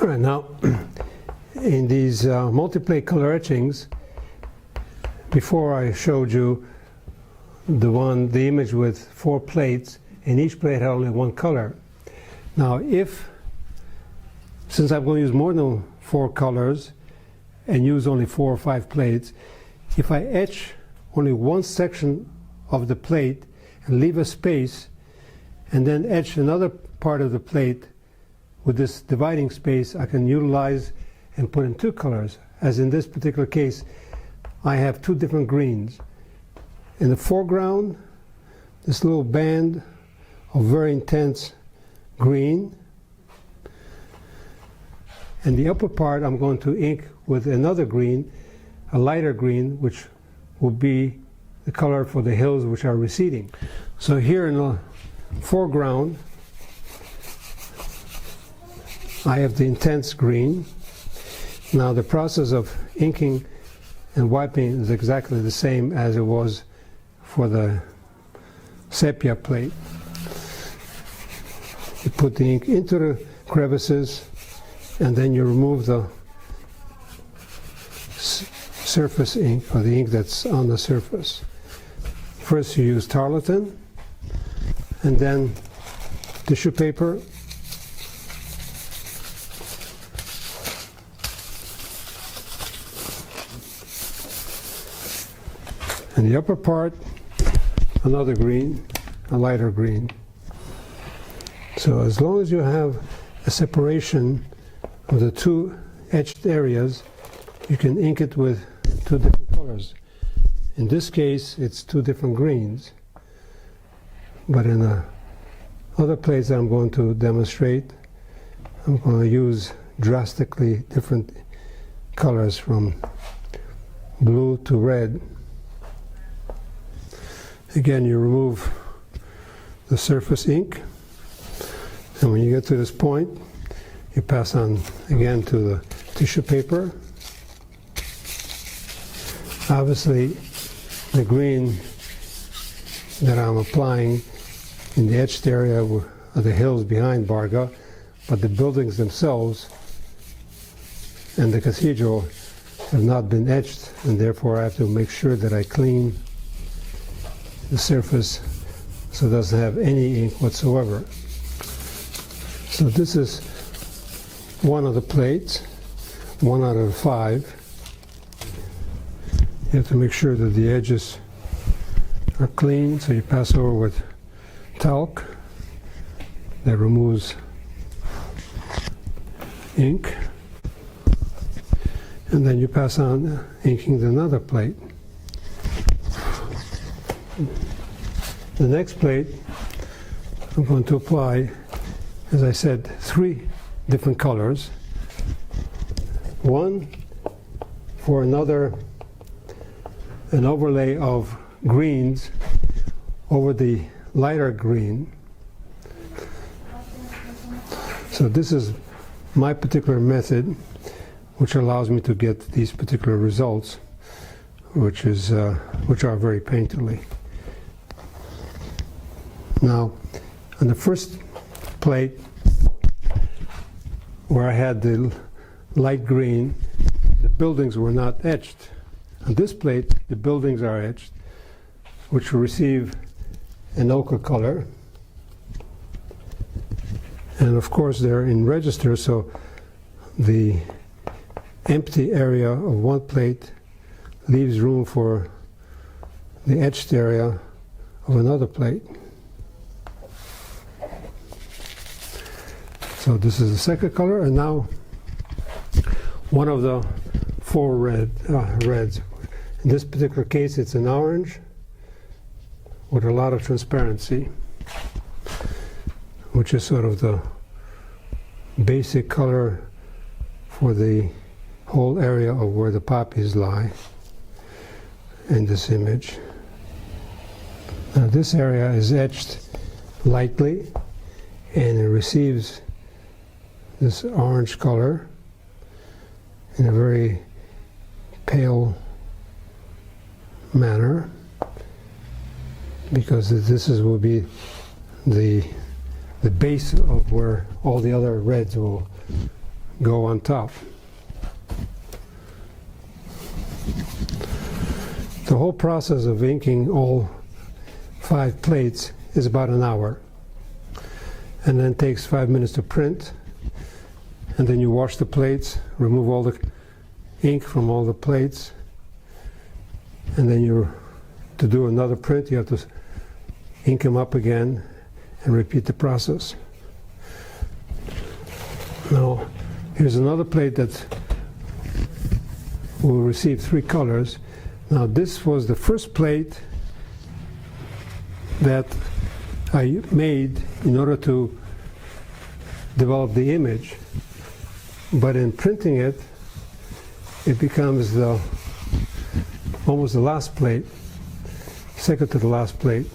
All right, now in these multi-plate color etchings, before I showed you the image with 4 plates, and each plate had only one color. Now since I'm going to use more than 4 colors and use only 4 or 5 plates, if I etch only one section of the plate and leave a space, and then etch another part of the plate with this dividing space, I can utilize and put in 2 colors. As in this particular case, I have 2 different greens. In the foreground, this little band of very intense green, and the upper part I'm going to ink with another green, a lighter green, which will be the color for the hills which are receding. So here in the foreground, I have the intense green. Now the process of inking and wiping is exactly the same as it was for the sepia plate. You put the ink into the crevices, and then you remove the surface ink, or the ink that's on the surface. First you use tarlatan, and then tissue paper, and the upper part, another green, a lighter green. So as long as you have a separation of the 2 etched areas, you can ink it with 2 different colors. In this case, it's 2 different greens. But in the other plates that I'm going to demonstrate, I'm going to use drastically different colors from blue to red. Again, you remove the surface ink, and when you get to this point, you pass on again to the tissue paper. Obviously, the green that I'm applying in the etched area are the hills behind Barga, but the buildings themselves and the cathedral have not been etched, and therefore I have to make sure that I clean the surface so it doesn't have any ink whatsoever. So this is one of the plates, 1 out of 5. You have to make sure that the edges are clean, so you pass over with talc that removes ink, and then you pass on inking another plate. The next plate, I'm going to apply, as I said, 3 different colors. One for an overlay of greens over the lighter green. So this is my particular method, which allows me to get these particular results, which are very painterly. Now, on the first plate, where I had the light green, the buildings were not etched. On this plate, the buildings are etched, which will receive an ochre color. And of course, they're in register, so the empty area of one plate leaves room for the etched area of another plate. So this is the second color, and now one of the 4 reds. In this particular case, it's an orange with a lot of transparency, which is sort of the basic color for the whole area of where the poppies lie in this image. Now this area is etched lightly, and it receives this orange color in a very pale manner, because will be the base of where all the other reds will go on top. The whole process of inking all 5 plates is about an hour, and then takes 5 minutes to print, and then you wash the plates, remove all the ink from all the plates, and then to do another print you have to ink them up again and repeat the process. Now here's another plate that will receive 3 colors. Now this was the first plate that I made in order to develop the image, but in printing it, it becomes almost the last plate, second to the last plate,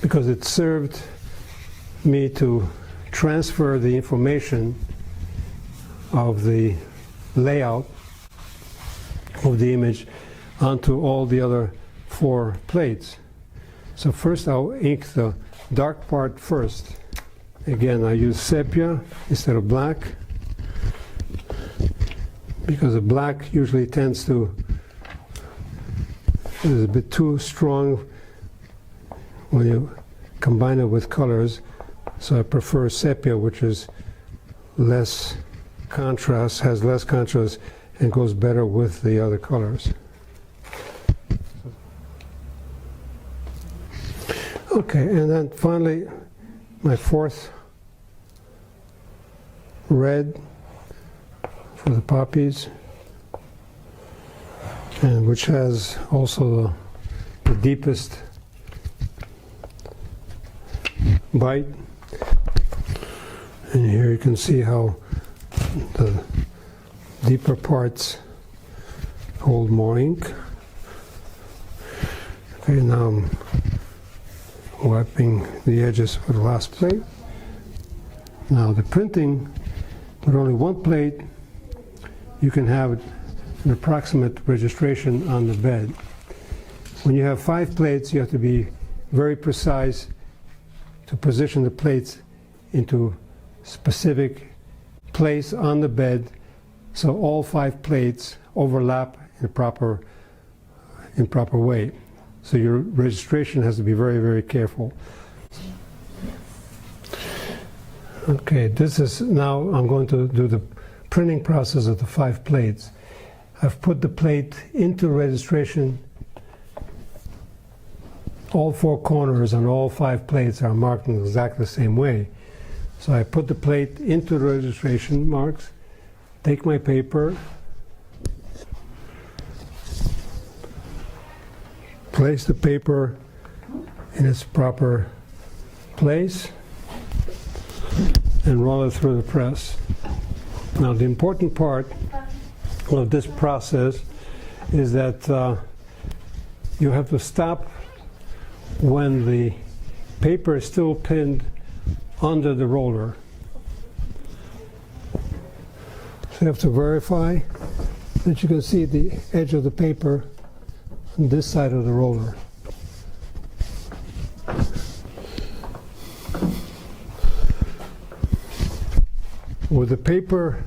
because it served me to transfer the information of the layout of the image onto all the other 4 plates. So first I'll ink the dark part first. Again, I use sepia instead of black, because the black usually tends to is a bit too strong when you combine it with colors. So I prefer sepia, which is less contrast, has less contrast, and goes better with the other colors. Okay, and then finally my 4th red for the poppies, and which has also the deepest bite. And here you can see how the deeper parts hold more ink. Okay, now I'm wiping the edges for the last plate. Now the printing with only 1 plate, you can have an approximate registration on the bed. When you have 5 plates, you have to be very precise to position the plates into specific place on the bed, so all 5 plates overlap in a proper way. So your registration has to be very, very careful. Okay, this is now I'm going to do the printing process of the 5 plates. I've put the plate into registration. All 4 corners on all 5 plates are marked in exactly the same way. So I put the plate into the registration marks, take my paper, place the paper in its proper place, and roll it through the press. Now the important part of this process is that you have to stop when the paper is still pinned under the roller. So you have to verify that you can see the edge of the paper on this side of the roller. With the paper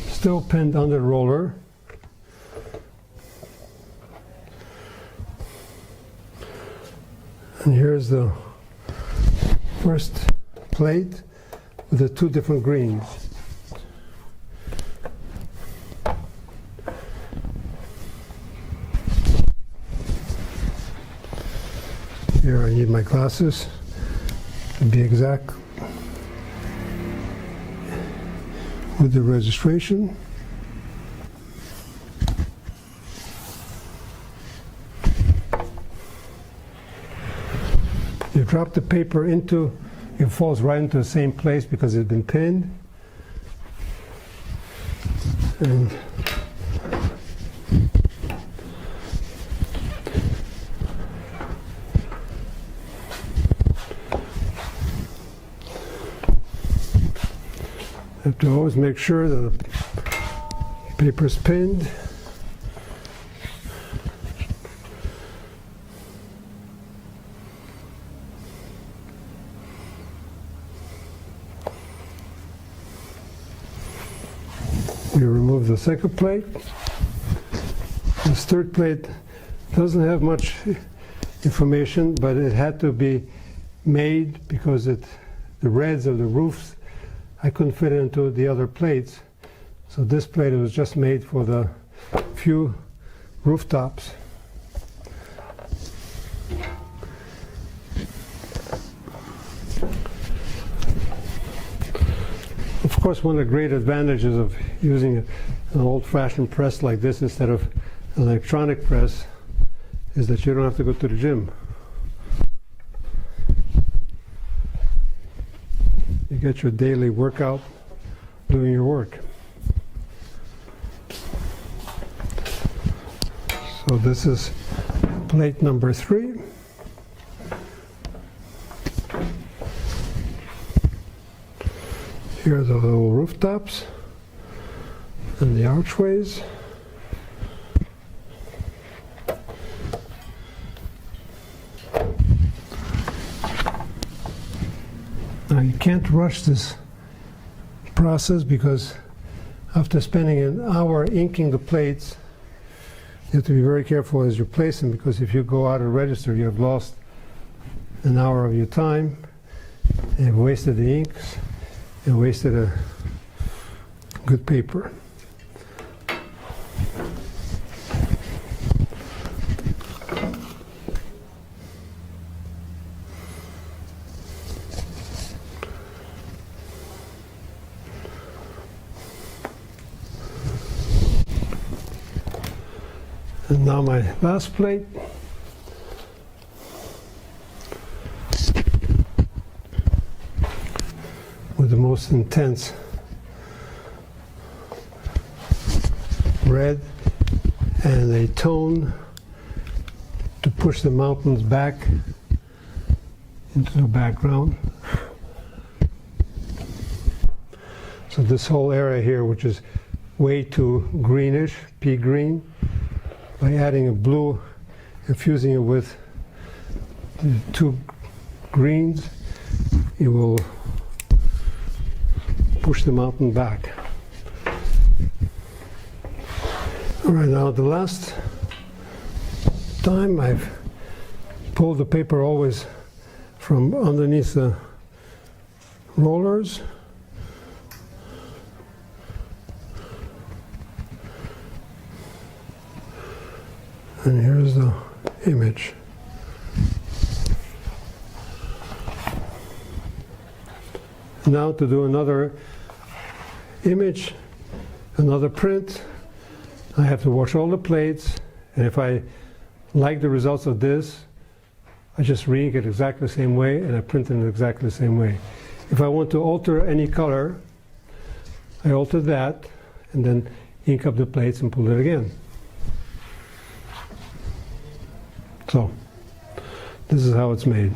still pinned under the roller, and here's the first plate with the 2 different greens. Here I need my glasses to be exact with the registration. You drop the paper into, it falls right into the same place because it's been pinned. And have to always make sure that the paper is pinned. remove the second plate. This third plate doesn't have much information, but it had to be made because the reds of the roofs, I couldn't fit it into the other plates. So this plate was just made for the few rooftops. Of course, one of the great advantages of using an old-fashioned press like this instead of an electronic press is that you don't have to go to the gym. You get your daily workout doing your work. So this is plate number 3. Here are the little rooftops and the archways. Now you can't rush this process because after spending an hour inking the plates, you have to be very careful as you place them, because if you go out of register, you have lost an hour of your time and you've wasted the inks and wasted a good paper. And now my last plate. With the most intense red and a tone to push the mountains back into the background. So this whole area here, which is way too greenish, pea green, by adding a blue and fusing it with the 2 greens, it will push the mountain back. All right, now the last time I've pulled the paper always from underneath the rollers. And here's the image. Now to do another image, another print, I have to wash all the plates, and if I like the results of this, I just re-ink it exactly the same way and I print it in exactly the same way. If I want to alter any color, I alter that and then ink up the plates and pull it again. So, this is how it's made.